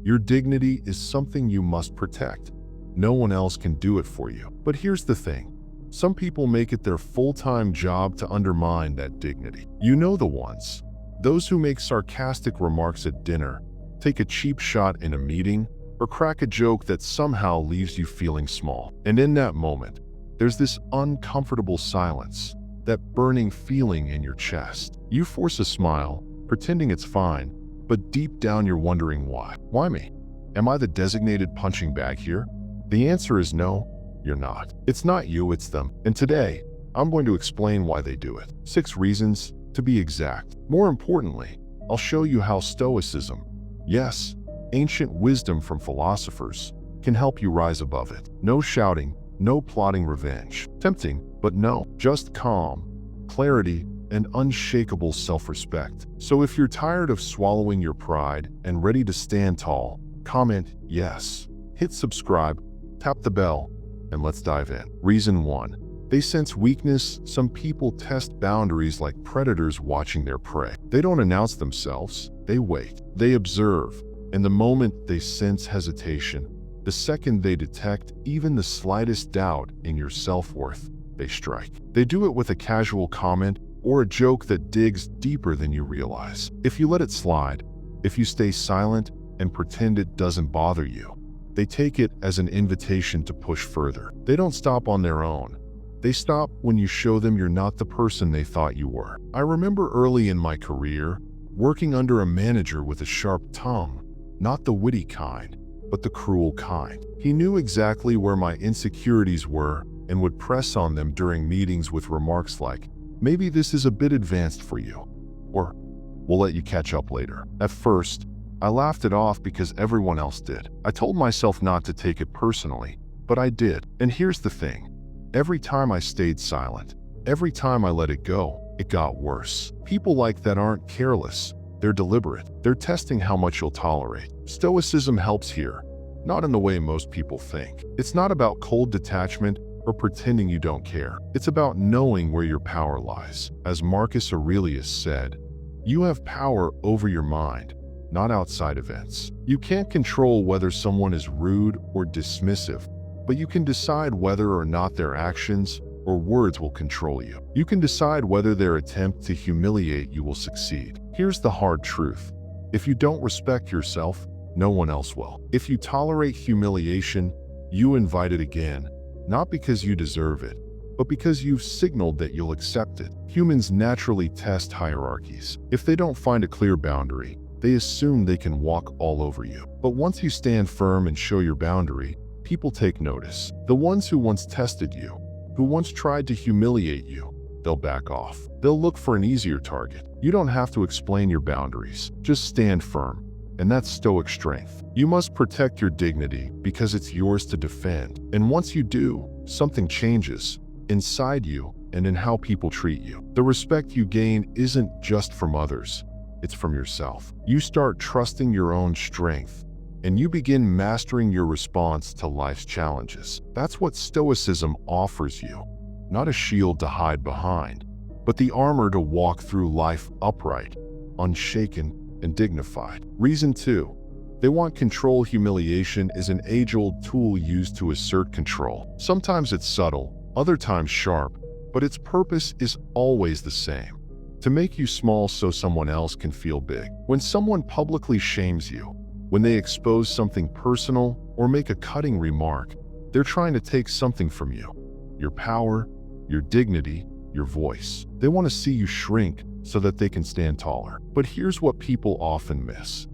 Your dignity is something you must protect. No one else can do it for you. But here's the thing. Some people make it their full-time job to undermine that dignity. You know the ones. Those who make sarcastic remarks at dinner, take a cheap shot in a meeting, or crack a joke that somehow leaves you feeling small. And in that moment, there's this uncomfortable silence, that burning feeling in your chest. You force a smile, pretending it's fine, but deep down you're wondering why. Why me? Am I the designated punching bag here? The answer is no, you're not. It's not you, it's them. And today, I'm going to explain why they do it. 6 reasons, to be exact. More importantly, I'll show you how Stoicism, yes, ancient wisdom from philosophers, can help you rise above it. No shouting, no plotting revenge. Tempting, but no, just calm, clarity, and unshakable self-respect. So if you're tired of swallowing your pride and ready to stand tall, comment yes, hit subscribe, tap the bell, and let's dive in. Reason 1. They sense weakness. Some people test boundaries like predators watching their prey. They don't announce themselves, they wait. They observe, and the moment they sense hesitation, the second they detect even the slightest doubt in your self-worth, they strike. They do it with a casual comment or a joke that digs deeper than you realize. If you let it slide, if you stay silent and pretend it doesn't bother you, they take it as an invitation to push further. They don't stop on their own. They stop when you show them you're not the person they thought you were. I remember early in my career, working under a manager with a sharp tongue, not the witty kind, but the cruel kind. He knew exactly where my insecurities were and would press on them during meetings with remarks like, "Maybe this is a bit advanced for you," or "We'll let you catch up later." At first, I laughed it off because everyone else did. I told myself not to take it personally, but I did. And here's the thing. Every time I stayed silent, every time I let it go, it got worse. People like that aren't careless. They're deliberate. They're testing how much you'll tolerate. Stoicism helps here, not in the way most people think. It's not about cold detachment or pretending you don't care. It's about knowing where your power lies. As Marcus Aurelius said, you have power over your mind, not outside events. You can't control whether someone is rude or dismissive, but you can decide whether or not their actions or words will control you. You can decide whether their attempt to humiliate you will succeed. Here's the hard truth. If you don't respect yourself, no one else will. If you tolerate humiliation, you invite it again, not because you deserve it, but because you've signaled that you'll accept it. Humans naturally test hierarchies. If they don't find a clear boundary, they assume they can walk all over you. But once you stand firm and show your boundary, people take notice. The ones who once tested you, who once tried to humiliate you, they'll back off. They'll look for an easier target. You don't have to explain your boundaries. Just stand firm. And that's Stoic strength. You must protect your dignity because it's yours to defend. And once you do, something changes inside you and in how people treat you. The respect you gain isn't just from others. It's from yourself. You start trusting your own strength, and you begin mastering your response to life's challenges. That's what Stoicism offers you. Not a shield to hide behind, but the armor to walk through life upright, unshaken, and dignified. Reason 2. They want control. Humiliation is an age-old tool used to assert control. Sometimes it's subtle, other times sharp, but its purpose is always the same: to make you small so someone else can feel big. When someone publicly shames you, when they expose something personal or make a cutting remark, they're trying to take something from you: your power, your dignity, your voice. They want to see you shrink so that they can stand taller. But here's what people often miss.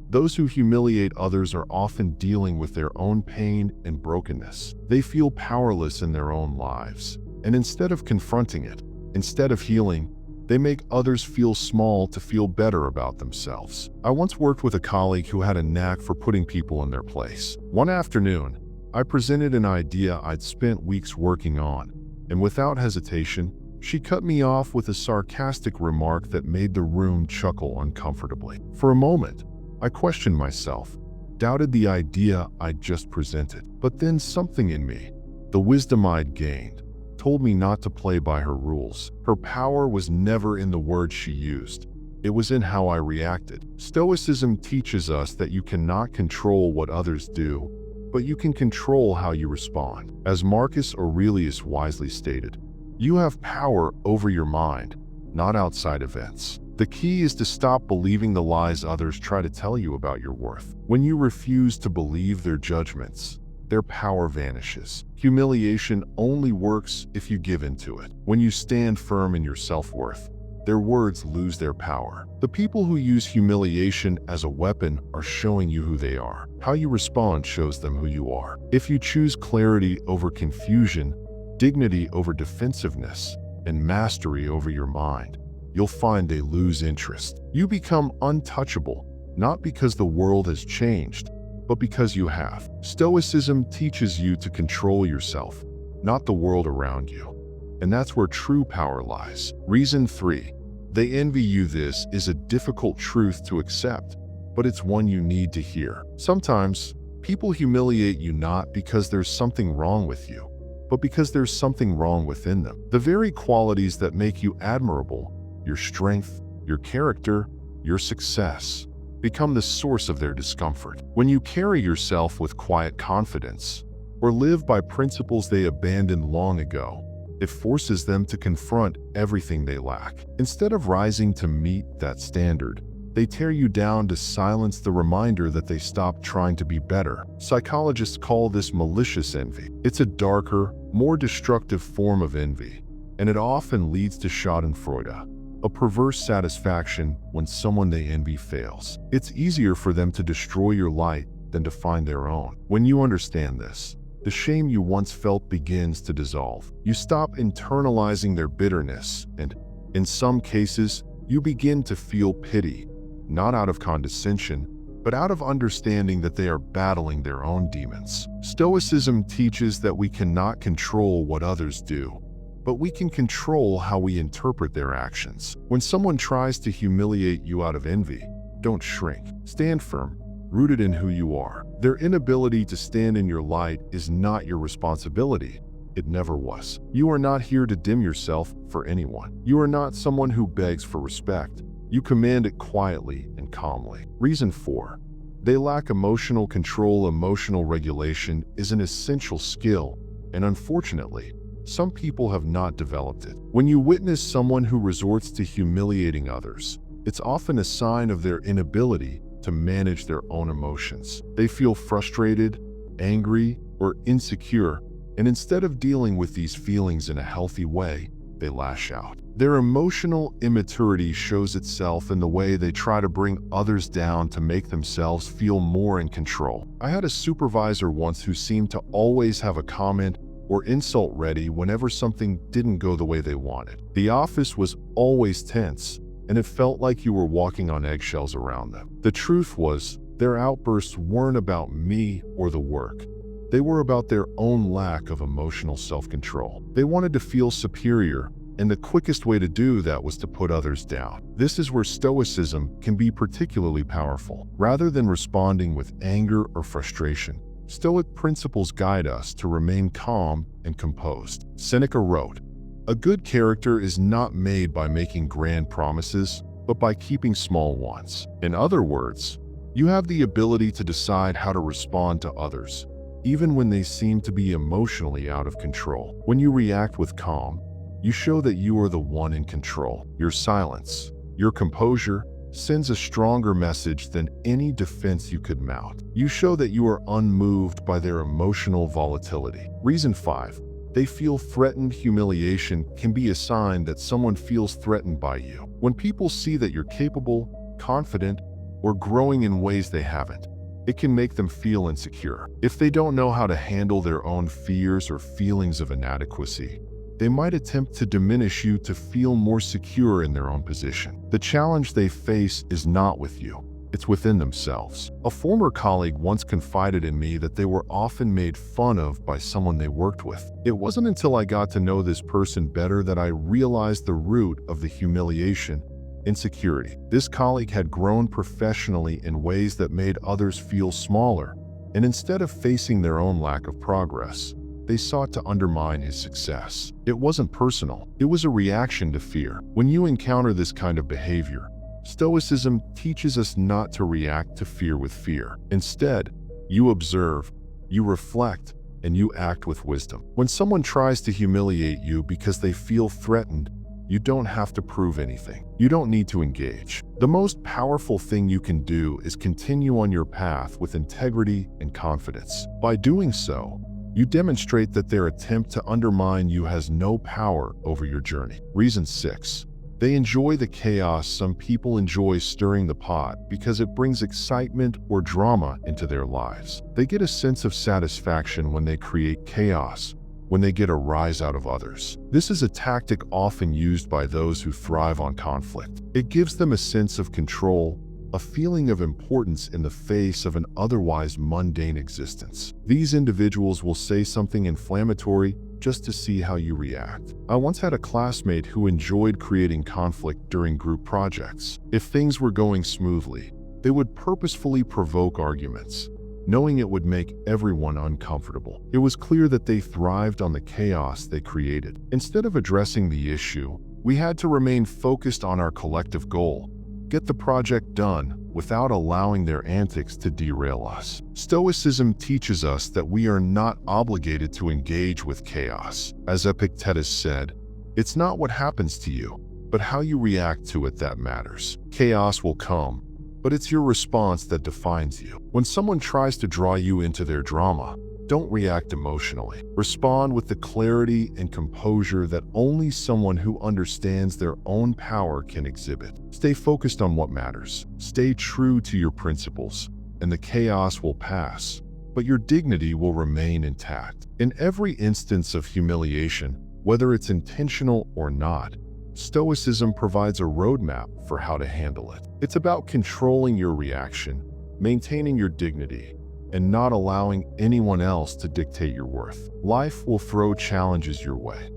Those who humiliate others are often dealing with their own pain and brokenness. They feel powerless in their own lives. And instead of confronting it, instead of healing, they make others feel small to feel better about themselves. I once worked with a colleague who had a knack for putting people in their place. One afternoon, I presented an idea I'd spent weeks working on, and without hesitation, she cut me off with a sarcastic remark that made the room chuckle uncomfortably. For a moment, I questioned myself, doubted the idea I'd just presented. But then something in me, the wisdom I'd gained, told me not to play by her rules. Her power was never in the words she used. it was in how I reacted. Stoicism teaches us that you cannot control what others do, but you can control how you respond. As Marcus Aurelius wisely stated, you have power over your mind, not outside events. The key is to stop believing the lies others try to tell you about your worth. When you refuse to believe their judgments, their power vanishes. Humiliation only works if you give in to it. When you stand firm in your self-worth, their words lose their power. The people who use humiliation as a weapon are showing you who they are. How you respond shows them who you are. If you choose clarity over confusion, dignity over defensiveness, and mastery over your mind, you'll find they lose interest. You become untouchable, not because the world has changed, but because you have. Stoicism teaches you to control yourself, not the world around you. And that's where true power lies. Reason 3. They envy you. This is a difficult truth to accept, but it's one you need to hear. Sometimes, people humiliate you not because there's something wrong with you, but because there's something wrong within them. The very qualities that make you admirable, your strength, your character, your success, become the source of their discomfort. When you carry yourself with quiet confidence, or live by principles they abandoned long ago, it forces them to confront everything they lack. Instead of rising to meet that standard, they tear you down to silence the reminder that they stopped trying to be better. Psychologists call this malicious envy. It's a darker, more destructive form of envy, and it often leads to schadenfreude, a perverse satisfaction when someone they envy fails. It's easier for them to destroy your light than to find their own. When you understand this, the shame you once felt begins to dissolve. You stop internalizing their bitterness, and, in some cases, you begin to feel pity, not out of condescension, but out of understanding that they are battling their own demons. Stoicism teaches that we cannot control what others do, but we can control how we interpret their actions. When someone tries to humiliate you out of envy, don't shrink. Stand firm, rooted in who you are. Their inability to stand in your light is not your responsibility. It never was. You are not here to dim yourself for anyone. You are not someone who begs for respect. You command it quietly and calmly. Reason 4. They lack emotional control. Emotional regulation is an essential skill, and unfortunately, some people have not developed it. When you witness someone who resorts to humiliating others, it's often a sign of their inability to manage their own emotions. They feel frustrated, angry, or insecure, and instead of dealing with these feelings in a healthy way, they lash out. Their emotional immaturity shows itself in the way they try to bring others down to make themselves feel more in control. I had a supervisor once who seemed to always have a comment or insult ready whenever something didn't go the way they wanted. The office was always tense, and it felt like you were walking on eggshells around them. The truth was, their outbursts weren't about me or the work. They were about their own lack of emotional self-control. They wanted to feel superior, and the quickest way to do that was to put others down. This is where Stoicism can be particularly powerful. Rather than responding with anger or frustration, Stoic principles guide us to remain calm and composed. Seneca wrote, "A good character is not made by making grand promises, but by keeping small ones." In other words, you have the ability to decide how to respond to others, even when they seem to be emotionally out of control. When you react with calm, you show that you are the one in control. Your silence, your composure, sends a stronger message than any defense you could mount. You show that you are unmoved by their emotional volatility. Reason 5. They feel threatened. Humiliation can be a sign that someone feels threatened by you. When people see that you're capable, confident, or growing in ways they haven't, it can make them feel insecure. If they don't know how to handle their own fears or feelings of inadequacy, they might attempt to diminish you to feel more secure in their own position. The challenge they face is not with you, it's within themselves. A former colleague once confided in me that they were often made fun of by someone they worked with. It wasn't until I got to know this person better that I realized the root of the humiliation: insecurity. This colleague had grown professionally in ways that made others feel smaller, and instead of facing their own lack of progress, they sought to undermine his success. It wasn't personal, it was a reaction to fear. When you encounter this kind of behavior, Stoicism teaches us not to react to fear with fear. Instead, you observe, you reflect, and you act with wisdom. When someone tries to humiliate you because they feel threatened, you don't have to prove anything. You don't need to engage. The most powerful thing you can do is continue on your path with integrity and confidence. By doing so, you demonstrate that their attempt to undermine you has no power over your journey. Reason 6. They enjoy the chaos. Some people enjoy stirring the pot because it brings excitement or drama into their lives. They get a sense of satisfaction when they create chaos, when they get a rise out of others. This is a tactic often used by those who thrive on conflict. It gives them a sense of control, a feeling of importance in the face of an otherwise mundane existence. These individuals will say something inflammatory just to see how you react. I once had a classmate who enjoyed creating conflict during group projects. If things were going smoothly, they would purposefully provoke arguments, knowing it would make everyone uncomfortable. It was clear that they thrived on the chaos they created. Instead of addressing the issue, we had to remain focused on our collective goal: get the project done without allowing their antics to derail us. Stoicism teaches us that we are not obligated to engage with chaos. As Epictetus said, "It's not what happens to you, but how you react to it that matters." Chaos will come, but it's your response that defines you. When someone tries to draw you into their drama, don't react emotionally. Respond with the clarity and composure that only someone who understands their own power can exhibit. Stay focused on what matters. Stay true to your principles, and the chaos will pass, but your dignity will remain intact. In every instance of humiliation, whether it's intentional or not, Stoicism provides a roadmap for how to handle it. It's about controlling your reaction, maintaining your dignity, and not allowing anyone else to dictate your worth. Life will throw challenges your way.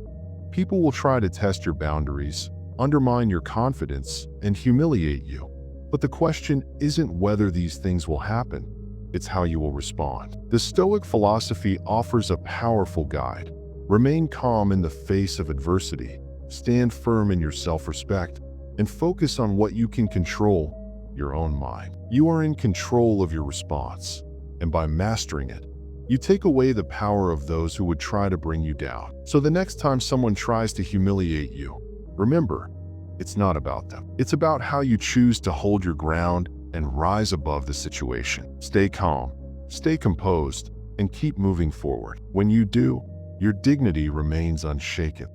People will try to test your boundaries, undermine your confidence, and humiliate you. But the question isn't whether these things will happen, it's how you will respond. The Stoic philosophy offers a powerful guide. Remain calm in the face of adversity, stand firm in your self-respect, and focus on what you can control: your own mind. You are in control of your response, and by mastering it, you take away the power of those who would try to bring you down. So the next time someone tries to humiliate you, remember, it's not about them. It's about how you choose to hold your ground and rise above the situation. Stay calm, stay composed, and keep moving forward. When you do, your dignity remains unshaken.